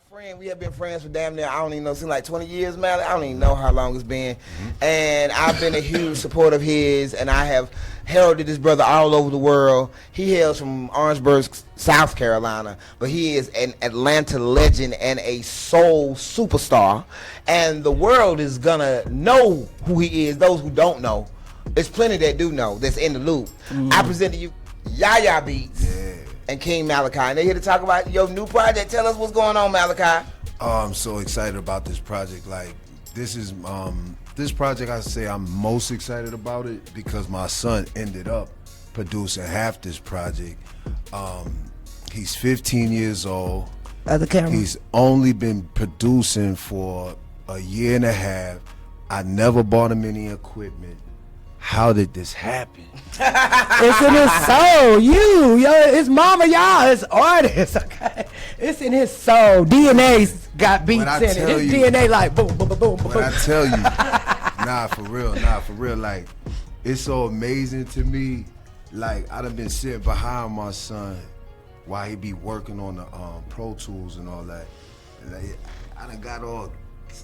friend. We have been friends for damn near, I don't even know, since like 20 years, man. I don't even know how long it's been. And I've been a huge supporter of his, and I have heralded this brother all over the world. He hails from Orangeburg, South Carolina, but he is an Atlanta legend and a soul superstar. And the world is gonna know who he is. Those who don't know, there's plenty that do know, that's in the loop. I present to you Yaya Beats. Yeah. And King Malachi, and they're here to talk about your new project. Tell us what's going on, Malachi. Oh, I'm so excited about this project. Like, this is this project. I say I'm most excited about it because my son ended up producing half this project. He's 15 years old. Other camera. He's only been producing for a year and a half. I never bought him any equipment. How did this happen? It's in his soul. It's mama, y'all. It's artists. Okay, it's in his soul. DNA's got beats in it. His DNA like boom, boom, boom, boom, boom. When I tell you, nah, for real. Like, it's so amazing to me. Like, I done been sitting behind my son while he be working on the Pro Tools and all that. And like, I done got all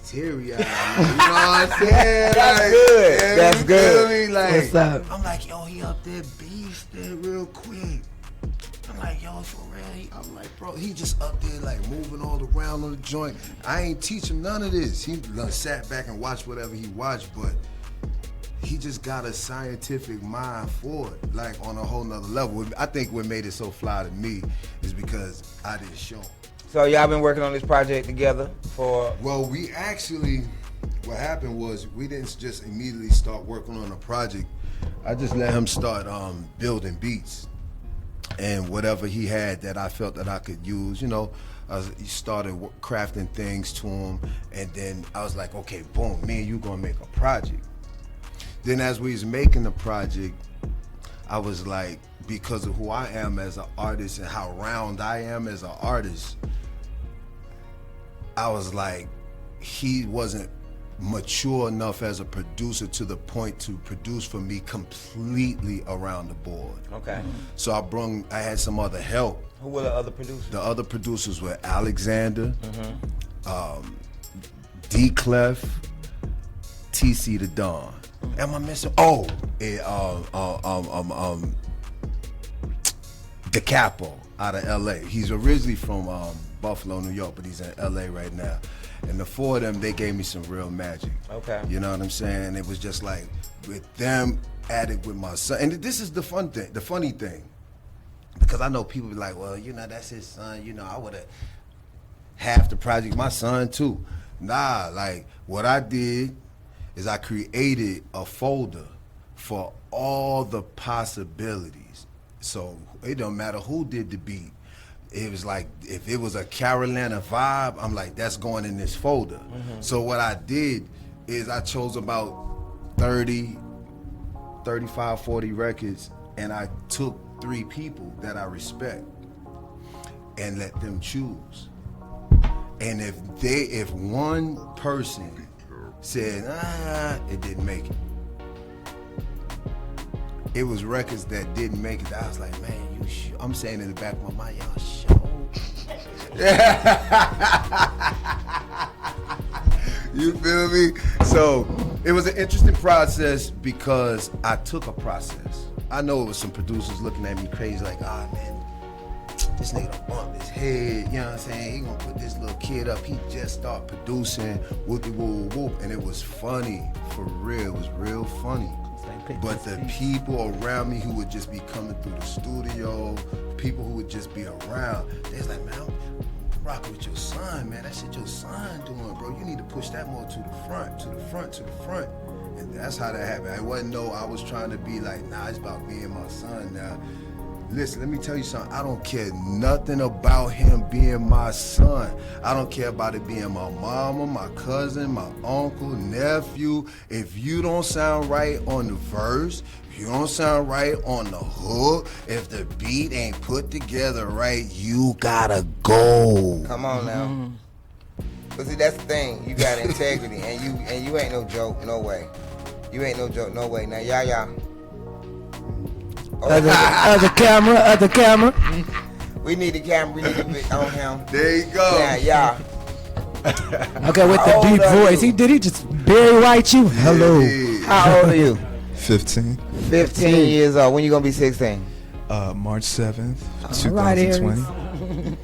teary-eyed. You know what I'm saying? That's like, good. Yeah, That's good. Me? Like, what's up? I'm like, yo, he up there beasting real quick. I'm like, yo, for real? I'm like, bro, he just up there like moving all around on the joint. I ain't teach him none of this. He done sat back and watched whatever he watched, but he just got a scientific mind for it, like on a whole nother level. I think what made it so fly to me is because I didn't show him. So y'all been working on this project together for? Well, we actually, what happened was we didn't just immediately start working on a project. I just let him start building beats and whatever he had that I felt that I could use, you know. He started crafting things to him, and then I was like, okay, boom, me and you gonna make a project. Then as we was making the project, I was like, because of who I am as an artist and how round I am as an artist, I was like, he wasn't mature enough as a producer to the point to produce for me completely around the board. Okay. So I had some other help. Who were the other producers? The other producers were Alexander, D Clef, TC the Don. Am I missing? Oh, the Capo out of LA. He's originally from Buffalo, New York, but he's in LA right now. And the four of them, they gave me some real magic. Okay. You know what I'm saying? It was just like with them added with my son. And this is the fun thing, the funny thing. Because I know people be like, well, you know, that's his son. You know, I would have half the project, my son too. Nah, like what I did is I created a folder for all the possibilities. So it don't matter who did the beat. It was like, if it was a Carolanta vibe, I'm like, that's going in this folder. So what I did is I chose about 30, 35, 40 records, and I took 3 people that I respect and let them choose. And if one person said, it didn't make it. It was records that didn't make it. I was like, man, I'm saying in the back of my mind, y'all sure. You feel me? So it was an interesting process because I took a process. I know it was some producers looking at me crazy like, man, this nigga done bumped his head, you know what I'm saying? He gonna put this little kid up. He just started producing, whoopty whoop whoop, and it was funny, for real. It was real funny. But the people around me who would just be coming through the studio, people who would just be around, they was like, man, I'm rocking with your son, man. That shit your son doing, bro. You need to push that more to the front, to the front, to the front. And that's how that happened. I wasn't know I was trying to be like, nah, it's about me and my son now. Listen, let me tell you something. I don't care nothing about him being my son. I don't care about it being my mama, my cousin, my uncle, nephew. If you don't sound right on the verse, if you don't sound right on the hook, if the beat ain't put together right, you gotta go. Come on now. But see, that's the thing. You got integrity, and you ain't no joke, no way. You ain't no joke, no way. Now, Yaya. Other camera. We need the camera. We need the on him. There you go. Now, Okay, with the deep voice. Did he just Barry White you? Hello. How old are you? 15. 15 years old. When you gonna be 16? March 7th, All right, 2020.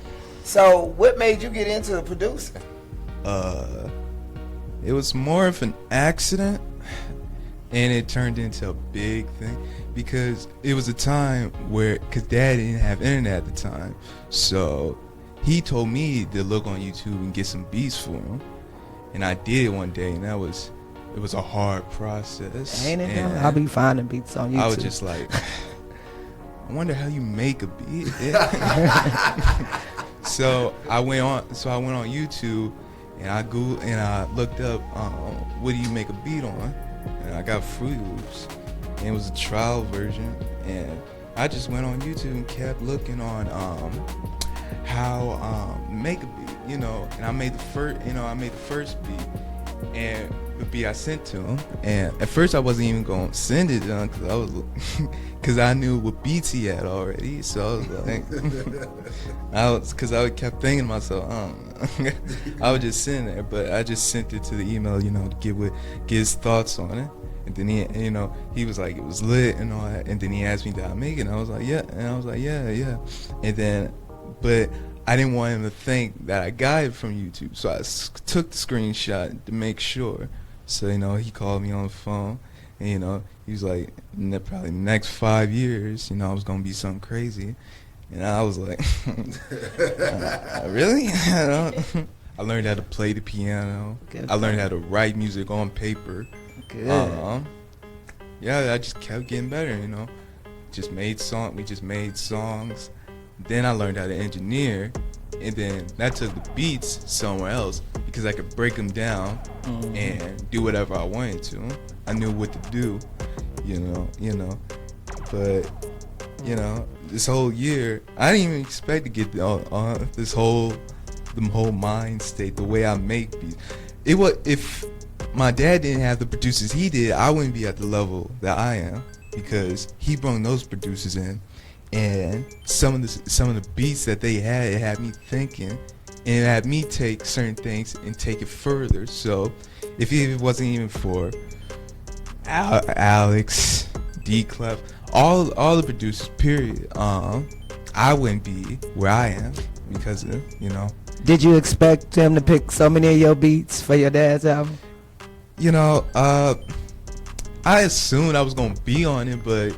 So, what made you get into the producing? It was more of an accident, and it turned into a big thing because it was a time where, because Dad didn't have internet at the time, so he told me to look on YouTube and get some beats for him, and I did one day, and it was a hard process. Ain't it? I'll be finding beats on YouTube. I was just like, I wonder how you make a beat. So I went on YouTube and I Googled and I looked up what do you make a beat on, and I got Fruity Loops, and it was a trial version, and I just went on YouTube and kept looking on how make a beat, and I made the first beat, and the beat I sent to him, and at first I wasn't even gonna send it to him because I knew what beats he had already, so I was like, because I kept thinking to myself, I would just send it, but I just sent it to the email, to get his thoughts on it, and then he was like, it was lit and all that, and then he asked me, did I make it? And I was like, yeah, and then, but I didn't want him to think that I got it from YouTube, so I took the screenshot to make sure. So, he called me on the phone, and, he was like, probably the next 5 years, I was going to be something crazy. And I was like, really? I learned how to play the piano. Good. I learned how to write music on paper. Good. Yeah, I just kept getting better, We just made songs. Then I learned how to engineer, and then that took the beats somewhere else because I could break them down and do whatever I wanted to. I knew what to do, But this whole year, I didn't even expect to get this whole mind state, the way I make beats. If my dad didn't have the producers he did, I wouldn't be at the level that I am because he brought those producers in. And some of the beats that they had, it had me thinking, and it had me take certain things and take it further. So if it wasn't even for Alex, D-Clef, all the producers, period, I wouldn't be where I am because of, Did you expect him to pick so many of your beats for your dad's album? I assumed I was gonna be on it, but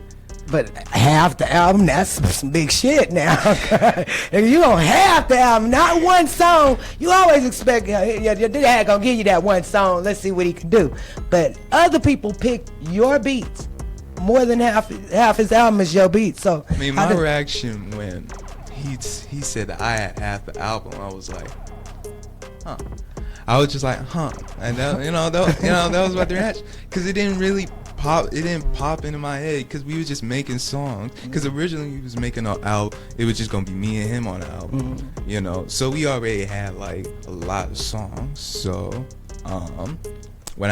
half the album, that's some big shit now. If you on half the album, not one song, you always expect your dad gonna give you that one song, let's see what he can do. But other people pick your beats. More than half his album is your beats. So I mean, my reaction when he said that I had half the album, I was like, huh. I was just like, huh. And that was my reaction, because it didn't really pop. It didn't pop into my head because we was just making songs. Because originally we was making an album. It was just gonna be me and him on the album, So we already had like a lot of songs. So when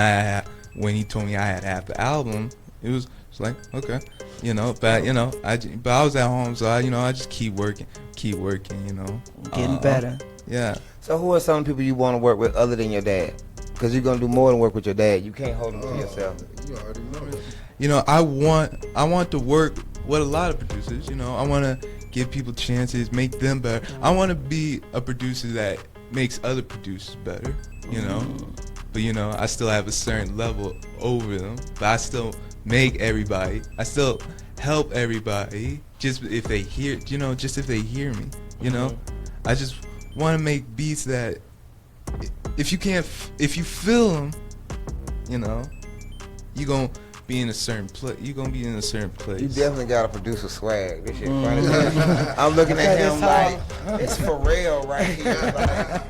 he told me I had half the album, it was like, okay, but I was at home, so I just keep working, getting better. Yeah. So who are some of the people you want to work with other than your dad? Because you're gonna do more than work with your dad. You can't hold him to yourself. You already know it. I want to work with a lot of producers. I want to give people chances, make them better. I want to be a producer that makes other producers better. But I still have a certain level over them. But I still make everybody. I still help everybody. Just if they hear, just if they hear me. I just want to make beats that if you feel them, you're gonna be in a certain place. You definitely got a producer swag. This shit funny. I'm looking at him like, it's for real right here. Like,